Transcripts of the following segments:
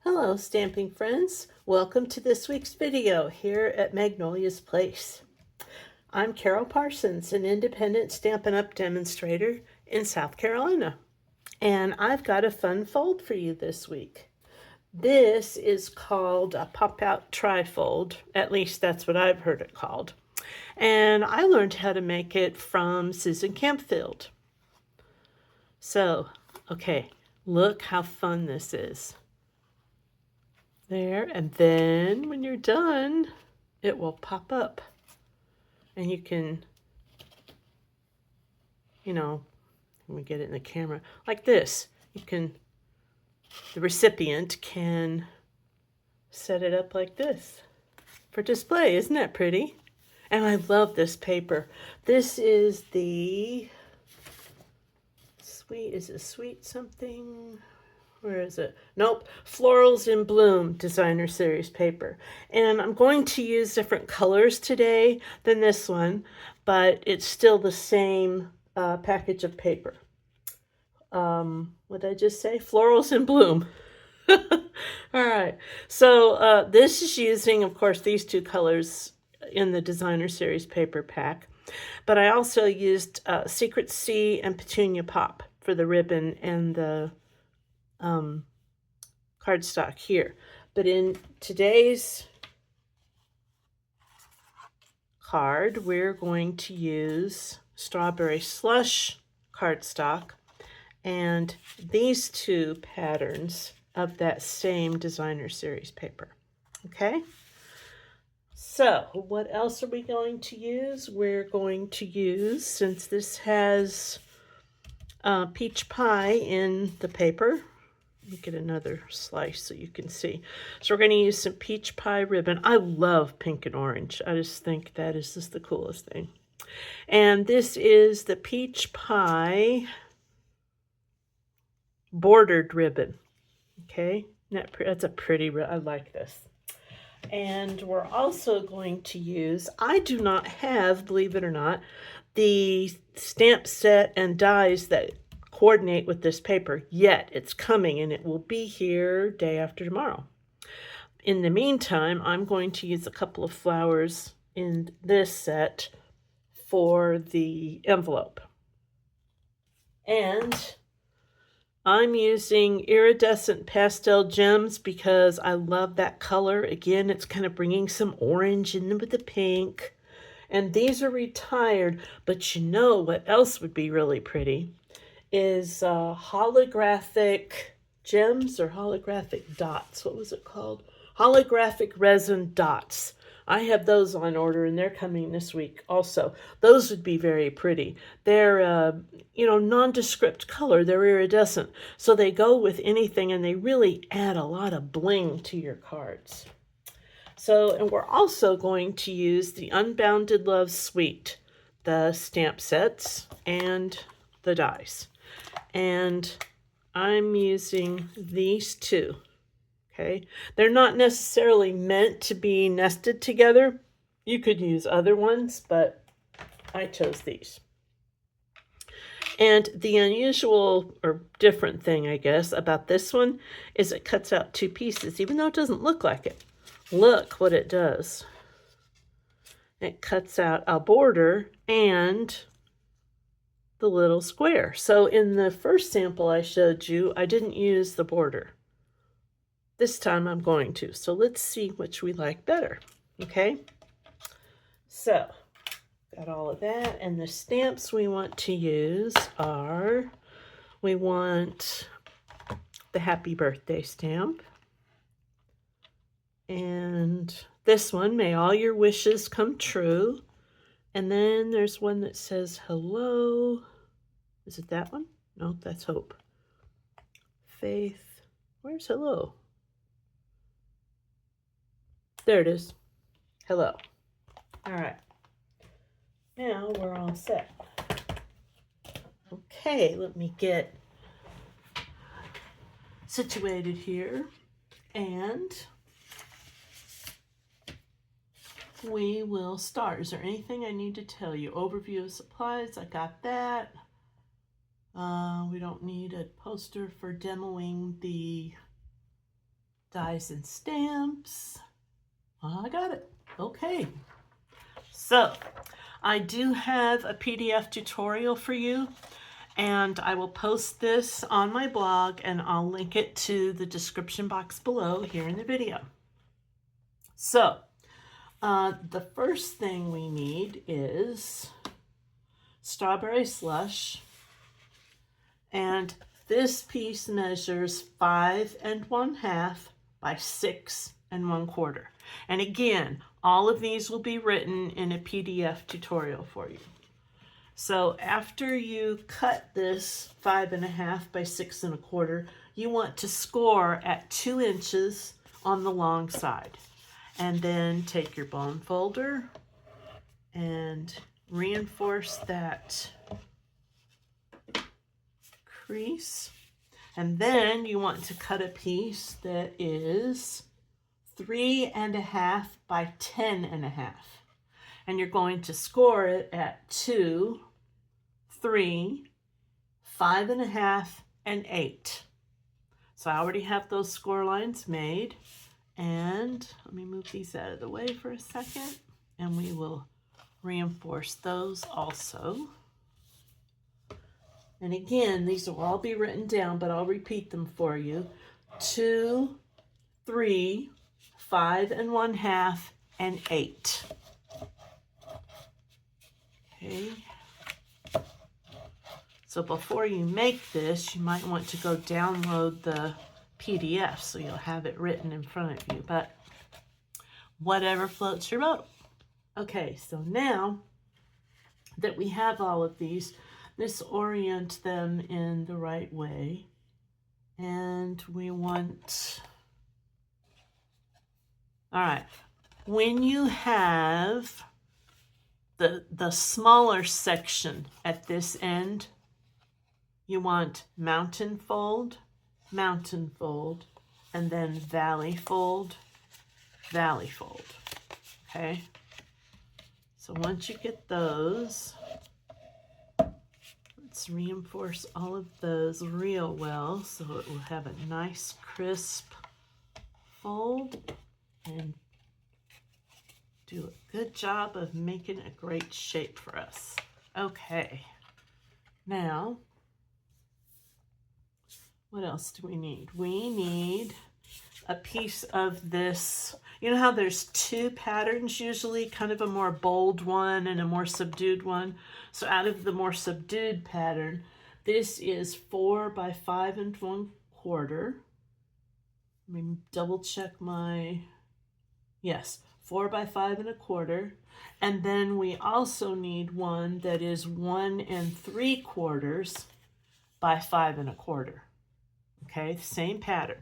Hello, stamping friends. Welcome to this week's video here at Magnolia's Place. I'm Carol Parsons, an independent Stampin' Up! Demonstrator in South Carolina. And I've got a fun fold for you this week. This is called a pop-out trifold. At least that's what I've heard it called. And I learned how to make it from Susan Campfield. So, okay, look how fun this is. There, and then when you're done, it will pop up. And you can, let me get it in the camera, like this. The recipient can set it up like this for display. Isn't that pretty? And I love this paper. This is the sweet something? Where is it? Nope, Florals in Bloom Designer Series paper. And I'm going to use different colors today than this one, but it's still the same package of paper. What did I just say? Florals in Bloom. All right, so this is using, of course, these two colors in the Designer Series paper pack, but I also used Secret Sea and Petunia Pop for the ribbon and the cardstock here. But in today's card, we're going to use Strawberry Slush cardstock and these two patterns of that same Designer Series paper. Okay? So, what else are we going to use? We're going to use, since this has peach pie in the paper, let me get another slice so you can see. So we're going to use some peach pie ribbon. I love pink and orange. I just think that is just the coolest thing. And this is the peach pie bordered ribbon. Okay, that's a pretty ribbon. I like this. And we're also going to use, I do not have, believe it or not, the stamp set and dies that coordinate with this paper yet. It's coming and it will be here day after tomorrow. In the meantime, I'm going to use a couple of flowers in this set for the envelope. And I'm using iridescent pastel gems because I love that color. Again, it's kind of bringing some orange in with the pink. And these are retired, but you know what else would be really pretty is holographic gems or holographic dots. What was it called? Holographic resin dots. I have those on order and they're coming this week also. Those would be very pretty. They're, nondescript color. They're iridescent. So they go with anything and they really add a lot of bling to your cards. So, and we're also going to use the Unbounded Love Suite, the stamp sets and the dies. And I'm using these two. Okay, they're not necessarily meant to be nested together. You could use other ones, but I chose these. And the unusual or different thing, I guess, about this one is it cuts out two pieces, even though it doesn't look like it. Look what it does. It cuts out a border and the little square. So in the first sample I showed you, I didn't use the border. This time I'm going to. So let's see which we like better. Okay. So got all of that. And the stamps we want to use are, we want the Happy Birthday stamp. And this one, May All Your Wishes Come True. And then there's one that says hello. Is it that one? No, that's hope. Faith. Where's hello? There it is. Hello. All right. Now we're all set. Okay, let me get situated here. And we will start. Is there anything I need to tell you? Overview of supplies, I got that. We don't need a poster for demoing the dies and stamps. I got it. Okay. So I do have a PDF tutorial for you, and I will post this on my blog, and I'll link it to the description box below here in the video. So the first thing we need is strawberry slush, and this piece measures 5 1/2 by 6 1/4. And again, all of these will be written in a PDF tutorial for you. So after you cut this 5 1/2 by 6 1/4, you want to score at 2 inches on the long side. And then take your bone folder and reinforce that crease. And then you want to cut a piece that is 3 1/2 by 10 1/2. And you're going to score it at 2, 3, 5 1/2, and 8. So I already have those score lines made. And let me move these out of the way for a second, and we will reinforce those also. And again, these will all be written down, but I'll repeat them for you. 2, 3, 5 1/2, and 8. Okay. So before you make this, you might want to go download the PDF so you'll have it written in front of you, but whatever floats your boat. Okay, so now that we have all of these, let's orient them in the right way. And we want, all right, when you have the smaller section at this end, you want mountain fold, and then valley fold, okay? So once you get those, let's reinforce all of those real well so it will have a nice crisp fold and do a good job of making a great shape for us. Okay, now, what else do we need? We need a piece of this. You know how there's 2 patterns usually, kind of a more bold one and a more subdued one? So out of the more subdued pattern, this is 4 by 5 1/4. Let me double check my, yes, 4 by 5 1/4. And then we also need one that is 1 3/4 by 5 1/4. Okay, same pattern.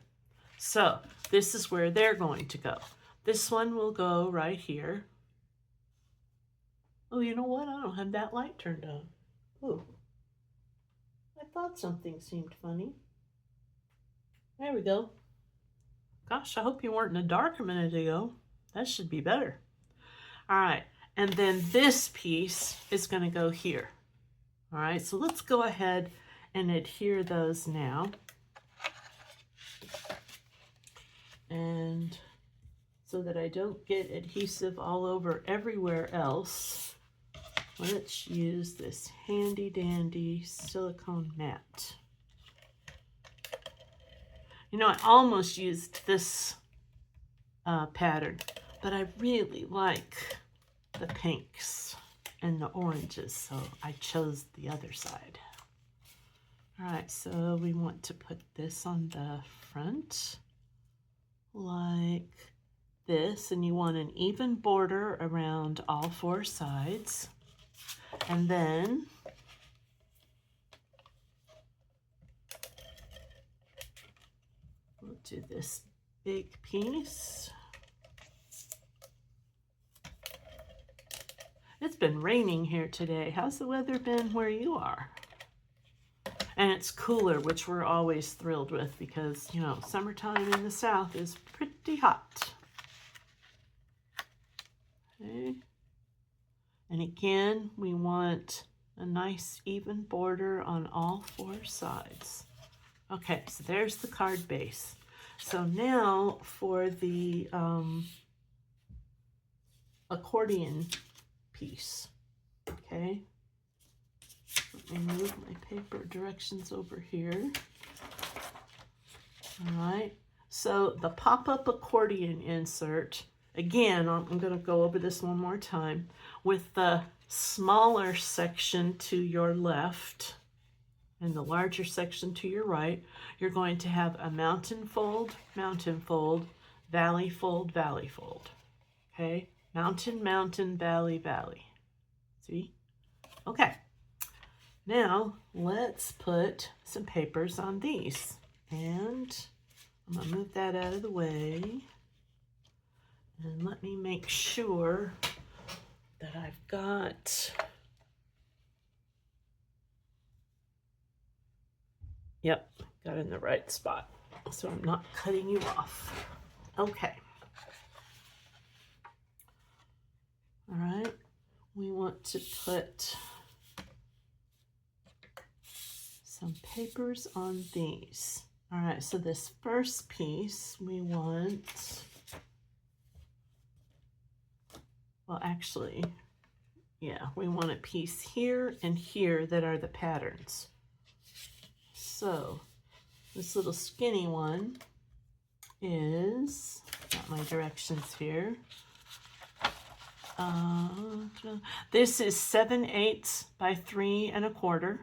So this is where they're going to go. This one will go right here. Oh, you know what? I don't have that light turned on. Oh, I thought something seemed funny. There we go. Gosh, I hope you weren't in the dark a minute ago. That should be better. All right, and then this piece is going to go here. All right, so let's go ahead and adhere those now. And so that I don't get adhesive all over everywhere else, let's use this handy dandy silicone mat. You know, I almost used this pattern, but I really like the pinks and the oranges, so I chose the other side. All right, so we want to put this on the front like this, and you want an even border around all 4 sides. And then we'll do this big piece. It's been raining here today. How's the weather been where you are? And it's cooler, which we're always thrilled with because, you know, summertime in the South is pretty hot. Okay. And again, we want a nice even border on all 4 sides. Okay, so there's the card base. So now for the accordion piece, okay? Let me move my paper directions over here. All right, so the pop-up accordion insert, again, I'm going to go over this one more time. With the smaller section to your left and the larger section to your right, you're going to have a mountain fold, valley fold, valley fold. Okay, mountain, mountain, valley, valley. See? Okay. Now let's put some papers on these. And I'm going to move that out of the way. And let me make sure that I've got, yep, got in the right spot. So I'm not cutting you off. Okay. All right. We want to put some papers on these. All right, so this first piece we want, well, actually, yeah, we want a piece here and here that are the patterns. So this little skinny one is, got my directions here. This is 7/8 by 3 1/4.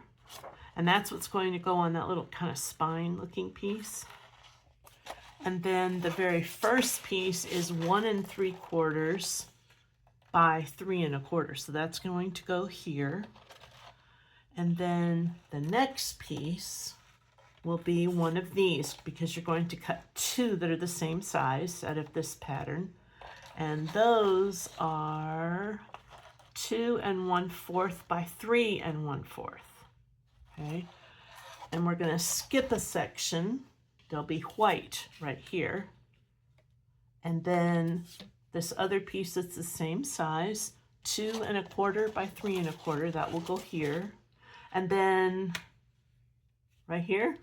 And that's what's going to go on that little kind of spine looking piece. And then the very first piece is 1 3/4 by 3 1/4. So that's going to go here. And then the next piece will be one of these, because you're going to cut 2 that are the same size out of this pattern. And those are 2 1/4 by 3 1/4. Okay, and we're going to skip a section. There'll be white right here. And then this other piece that's the same size, 2 1/4 by 3 1/4, that will go here. And then right here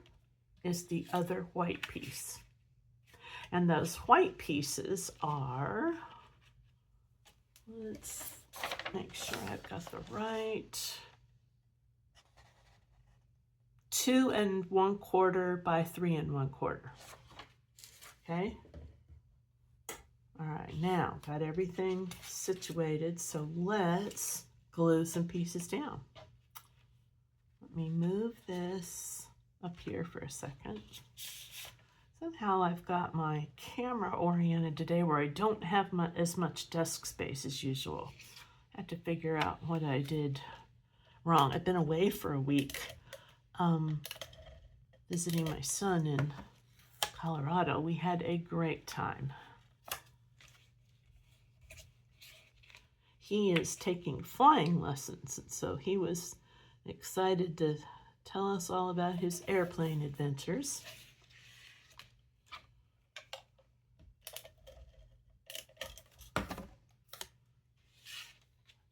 is the other white piece. And those white pieces are, let's make sure I've got the right, 2 1/4 by 3 1/4. Okay. All right, now got everything situated, so let's glue some pieces down. Let me move this up here for a second. Somehow I've got my camera oriented today where I don't have as much desk space as usual. I have to figure out what I did wrong. I've been away for a week. Visiting my son in Colorado. We had a great time. He is taking flying lessons, and so he was excited to tell us all about his airplane adventures.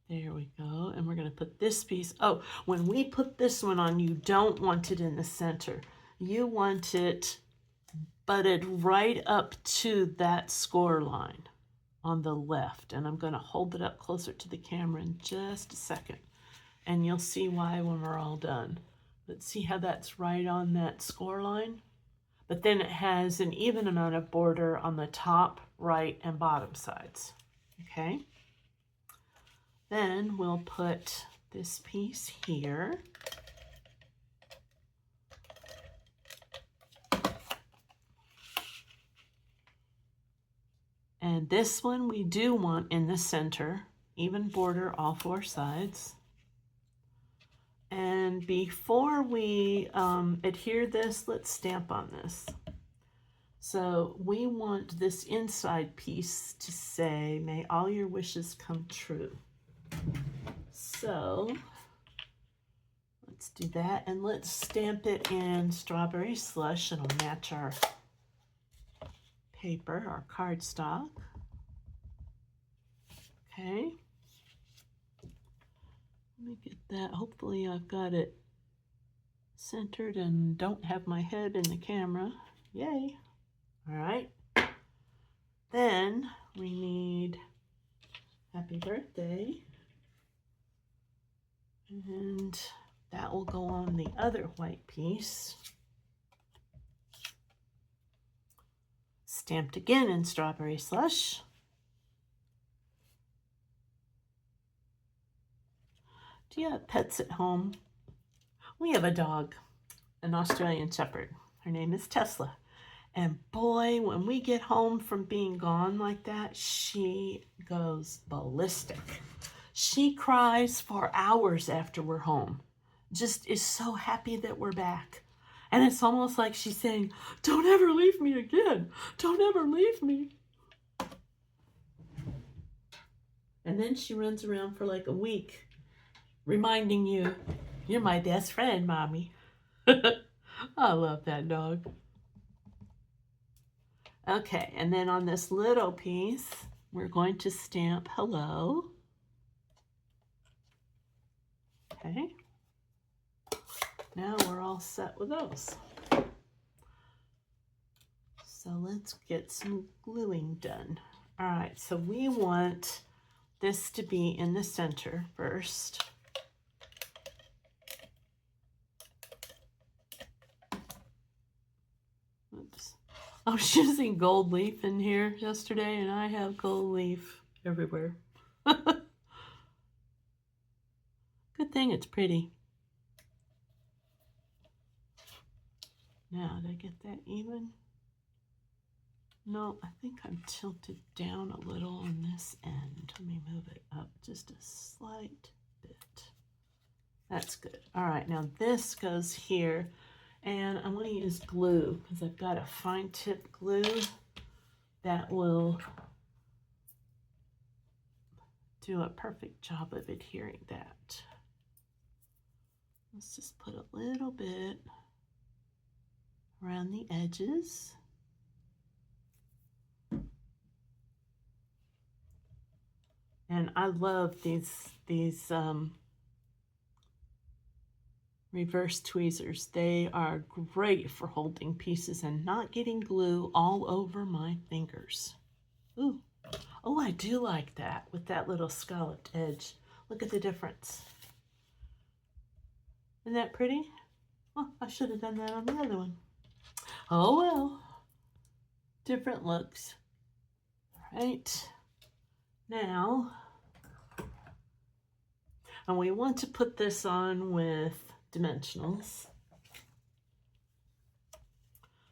There we go, and we're going to put this piece. Oh, when we put this one on, you don't want it in the center. You want it butted right up to that score line on the left. And I'm going to hold it up closer to the camera in just a second. And you'll see why when we're all done. But see how that's right on that score line? But then it has an even amount of border on the top, right, and bottom sides. Okay? Then we'll put this piece here. And this one we do want in the center, even border all 4 sides. And before we adhere this, let's stamp on this. So we want this inside piece to say, "May all your wishes come true." So let's do that, and let's stamp it in Strawberry Slush. It'll match our paper, our cardstock. Okay. Let me get that. Hopefully I've got it centered and don't have my head in the camera. Yay. All right. Then we need happy birthday. And that will go on the other white piece. Stamped again in strawberry slush. Do you have pets at home? We have a dog, an Australian Shepherd. Her name is Tesla. And boy, when we get home from being gone like that, she goes ballistic. She cries for hours after we're home. Just is so happy that we're back. And it's almost like she's saying, don't ever leave me again. Don't ever leave me. And then she runs around for like a week, reminding you, you're my best friend, Mommy. I love that dog. Okay, and then on this little piece, we're going to stamp hello. Okay. Now we're all set with those. So let's get some gluing done. All right, so we want this to be in the center first. Oops. I was using gold leaf in here yesterday, and I have gold leaf everywhere. Good thing it's pretty. Now, did I get that even? No, I think I'm tilted down a little on this end. Let me move it up just a slight bit. That's good. All right, now this goes here, and I'm going to use glue because I've got a fine tip glue that will do a perfect job of adhering that. Let's just put a little bit around the edges. And I love these reverse tweezers. They are great for holding pieces and not getting glue all over my fingers. Ooh, oh, I do like that with that little scalloped edge. Look at the difference. Isn't that pretty? Well, I should have done that on the other one. Oh well, different looks. All right, now, and we want to put this on with dimensionals,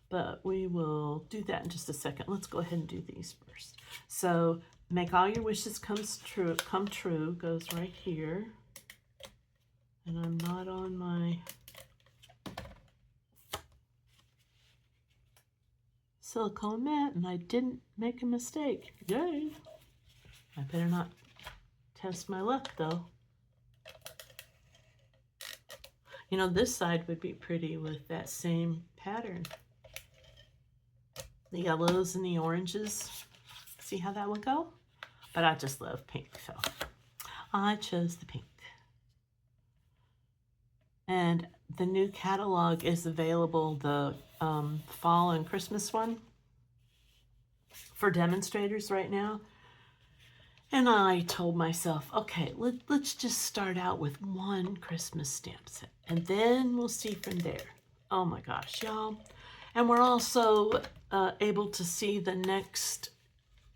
but we will do that in just a second. Let's go ahead and do these first. So make all your wishes come true goes right here, and I'm not on my silicone mat, and I didn't make a mistake. Yay! I better not test my luck though. You know, this side would be pretty with that same pattern. The yellows and the oranges. See how that would go? But I just love pink, so I chose the pink. And the new catalog is available, the fall and Christmas one, for demonstrators right now. And I told myself, okay, let's just start out with one Christmas stamp set, and then we'll see from there. Oh my gosh, y'all. And we're also able to see the next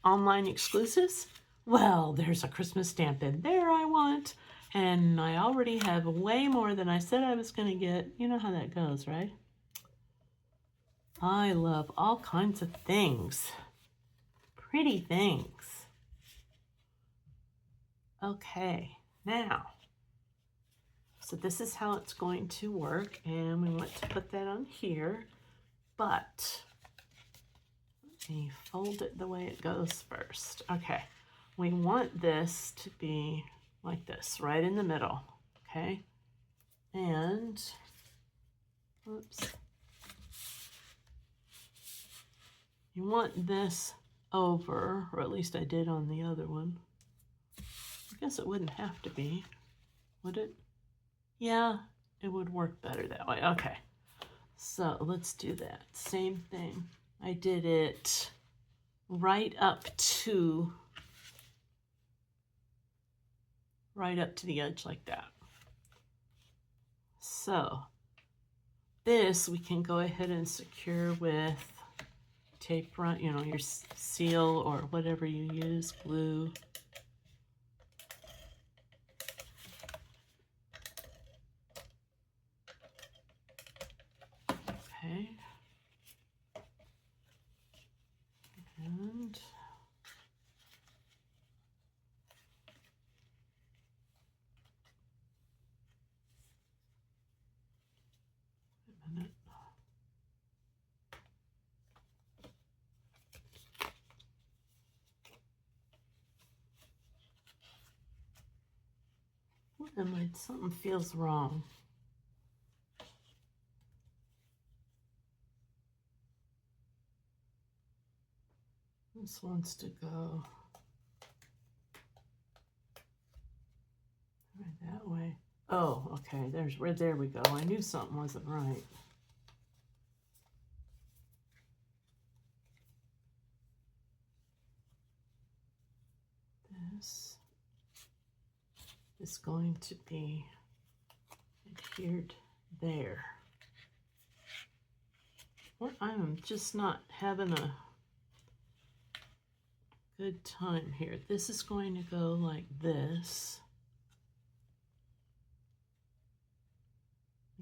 online exclusives. Well, there's a Christmas stamp in there I want, and I already have way more than I said I was going to get. You know how that goes, right? I love all kinds of things. Pretty things. Okay, now, so this is how it's going to work, and we want to put that on here, but let me fold it the way it goes first. Okay, we want this to be like this, right in the middle, okay? And, oops, you want this over, or at least I did on the other one. I guess it wouldn't have to be, would it? Yeah, it would work better that way. Okay, so let's do that. Same thing. I did it right up to the edge like that. So this we can go ahead and secure with tape run, you know, your seal or whatever you use, glue. Okay. And a minute. What am I? Something feels wrong. This wants to go right that way. Oh, okay. There we go. I knew something wasn't right. This is going to be adhered there. Well, I'm just not having a good time here. This is going to go like this.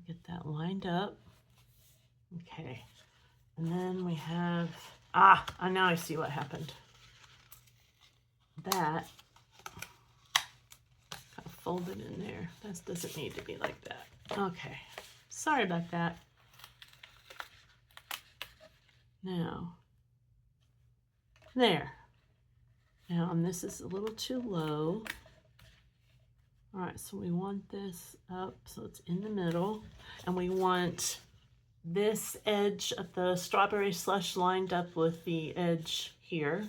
Get that lined up. Okay. And then we have, now I see what happened. That kind of folded in there. That doesn't need to be like that. Okay. Sorry about that. Now, there. Now, and this is a little too low. All right, so we want this up so it's in the middle, and we want this edge of the strawberry slush lined up with the edge here.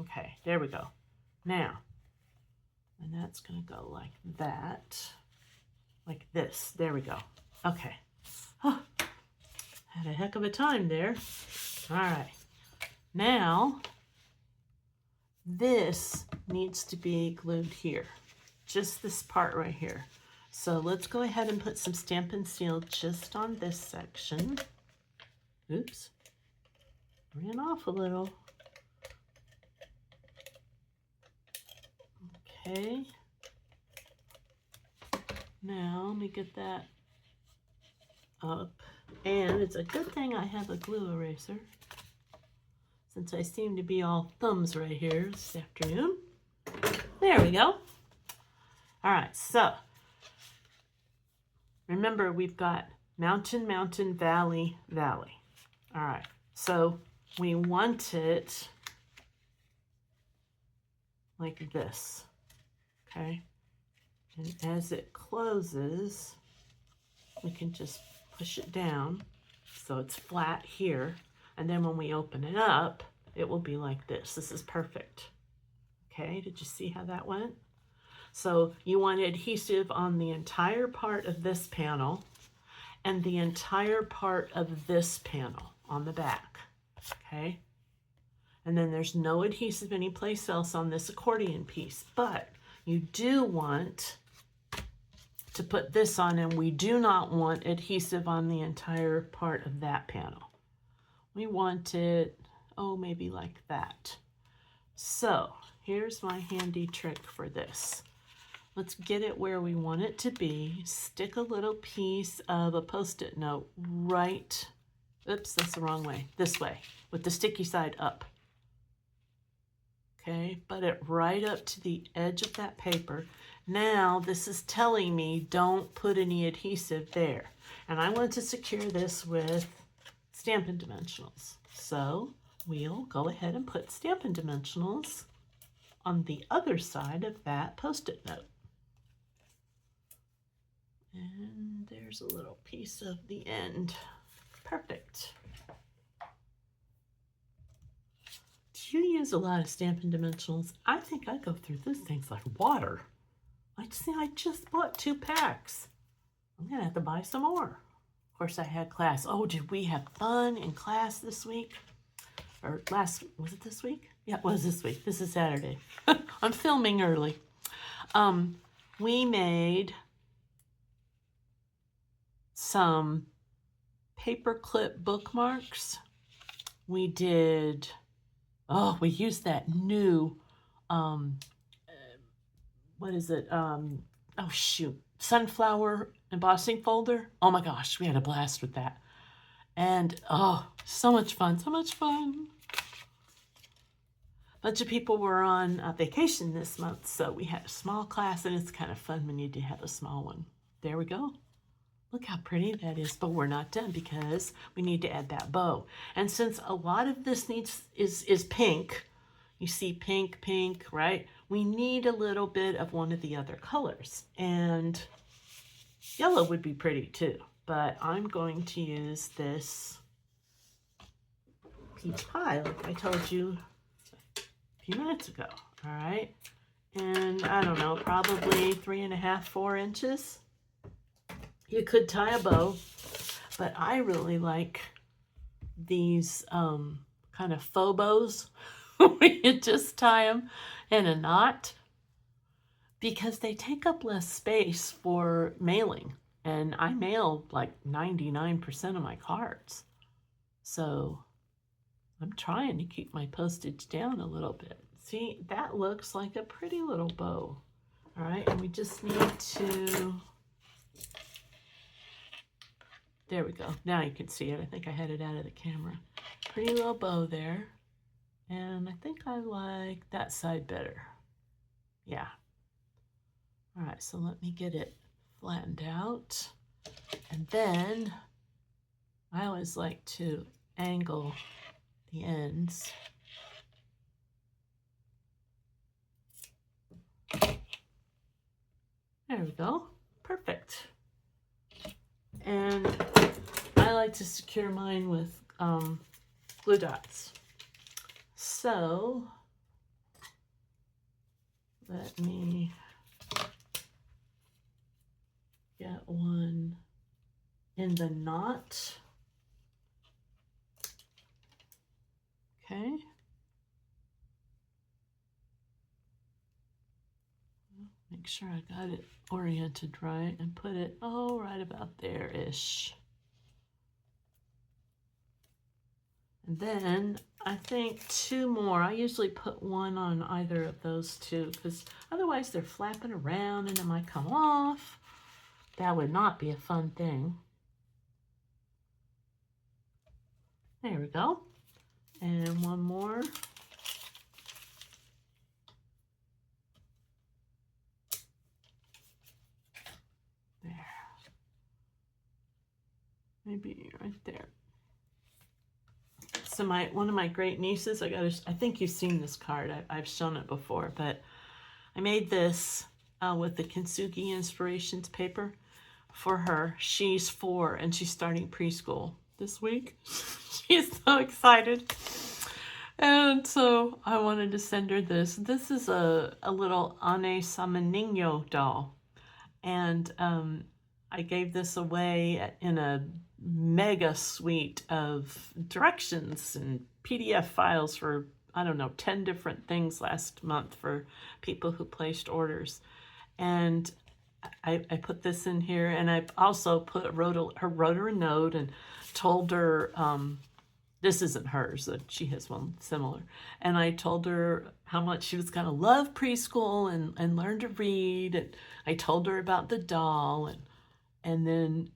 Okay, there we go. Now, and that's gonna go like that, like this. There we go. Okay. Oh, had a heck of a time there. All right. Now, this needs to be glued here. Just this part right here. So let's go ahead and put some Stampin' Seal just on this section. Oops. Ran off a little. Okay. Now let me get that up. And it's a good thing I have a glue eraser, since I seem to be all thumbs right here this afternoon. There we go. All right, so remember we've got mountain, mountain, valley, valley. All right, so we want it like this, okay? And as it closes, we can just push it down so it's flat here. And then when we open it up, it will be like this. This is perfect. Okay, did you see how that went? So you want adhesive on the entire part of this panel and the entire part of this panel on the back, okay? And then there's no adhesive anyplace else on this accordion piece, but you do want to put this on, and we do not want adhesive on the entire part of that panel. We want it, maybe like that. So here's my handy trick for this. Let's get it where we want it to be. Stick a little piece of a Post-it note right, oops, that's the wrong way, this way, with the sticky side up. Okay, butt it right up to the edge of that paper. Now this is telling me don't put any adhesive there. And I want to secure this with Stampin' Dimensionals. So we'll go ahead and put Stampin' Dimensionals on the other side of that Post-it note. And there's a little piece of the end. Perfect. Do you use a lot of Stampin' Dimensionals? I think I go through these things like water. I just bought 2 packs. I'm gonna have to buy some more. Of course, I had class. Oh, did we have fun in class this week? Or was it this week? Yeah, it was this week. This is Saturday. I'm filming early. We made some paperclip bookmarks. We did, we used that new, what is it? Oh shoot, sunflower embossing folder. Oh my gosh, we had a blast with that. And so much fun, so much fun. A bunch of people were on vacation this month, so we had a small class, and it's kind of fun when you do have a small one. There we go. Look how pretty that is, but we're not done because we need to add that bow. And since a lot of this is pink, you see pink, right? We need a little bit of one of the other colors. And yellow would be pretty too, but I'm going to use this peach pie, like I told you a few minutes ago, all right? And I don't know, probably 3.5, 4 inches. You could tie a bow, but I really like these kind of faux bows where you just tie them in a knot because they take up less space for mailing. And I mail like 99% of my cards. So I'm trying to keep my postage down a little bit. See, that looks like a pretty little bow. All right, and we just need to... There we go. Now you can see it. I think I had it out of the camera. Pretty little bow there. And I think I like that side better. Yeah. All right, so let me get it flattened out. And then I always like to angle the ends. There we go. Perfect. And I like to secure mine with glue dots. So let me get one in the knot. Okay. Make sure I got it oriented right and put it right about there-ish. And then I think 2 more. I usually put one on either of those 2 because otherwise they're flapping around and it might come off. That would not be a fun thing. There we go. And one more. There. Maybe right there. So one of my great nieces, I think you've seen this card. I've shown it before, but I made this with the Kintsugi Inspirations paper for her. She's 4 and she's starting preschool this week. She's so excited. And so I wanted to send her this. This is a little Ane Sama Niño doll. And I gave this away in a mega suite of directions and PDF files for, I don't know, 10 different things last month for people who placed orders. And I put this in here, and I also wrote her a note and told her, this isn't hers, she has one similar. And I told her how much she was going to love preschool and learn to read. And I told her about the doll. And then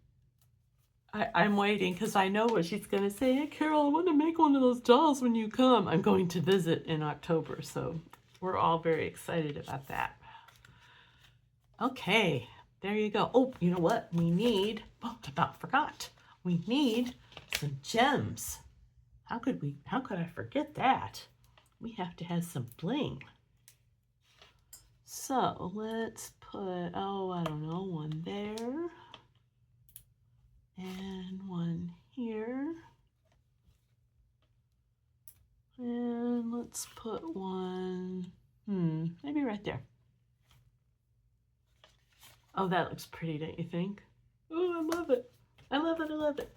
I'm waiting because I know what she's going to say. Hey, Carol, I want to make one of those dolls when you come. I'm going to visit in October, so we're all very excited about that. Okay, there you go. Oh, you know what? We need, about forgot. We need some gems. How could I forget that? We have to have some bling. So let's put, I don't know, one there. And one here. And let's put one, maybe right there. Oh, that looks pretty, don't you think? Oh, I love it. I love it, I love it.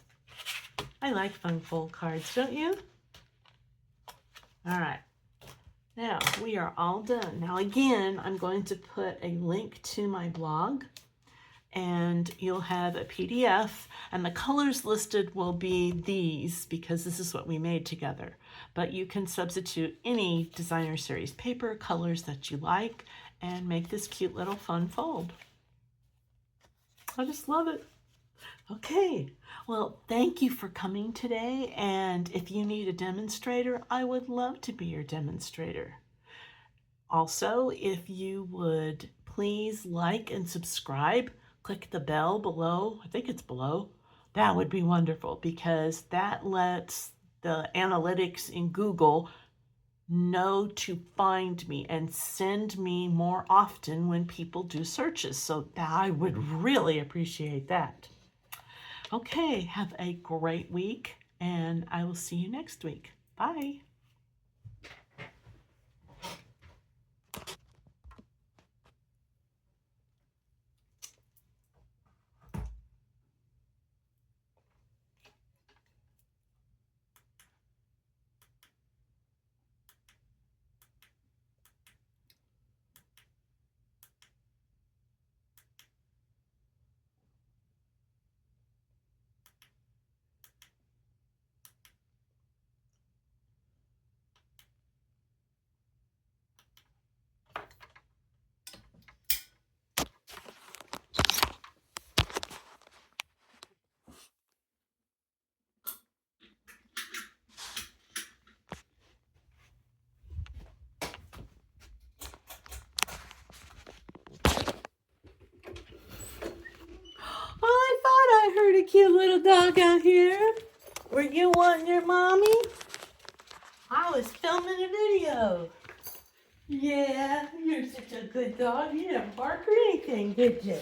I like fun fold cards, don't you? All right. Now, we are all done. Now, again, I'm going to put a link to my blog, and you'll have a PDF, and the colors listed will be these because this is what we made together. But you can substitute any designer series paper colors that you like and make this cute little fun fold. I just love it. Okay, well, thank you for coming today, and if you need a demonstrator, I would love to be your demonstrator. Also, if you would please like and subscribe, click the bell below, I think it's below, that would be wonderful because that lets the analytics in Google know to find me and send me more often when people do searches. So I would really appreciate that. Okay, have a great week, and I will see you next week. Bye. Oh, I thought I heard a cute little dog out here. Were you wanting your mommy? I was filming a video. Yeah, you're such a good dog. You didn't bark or anything, did you?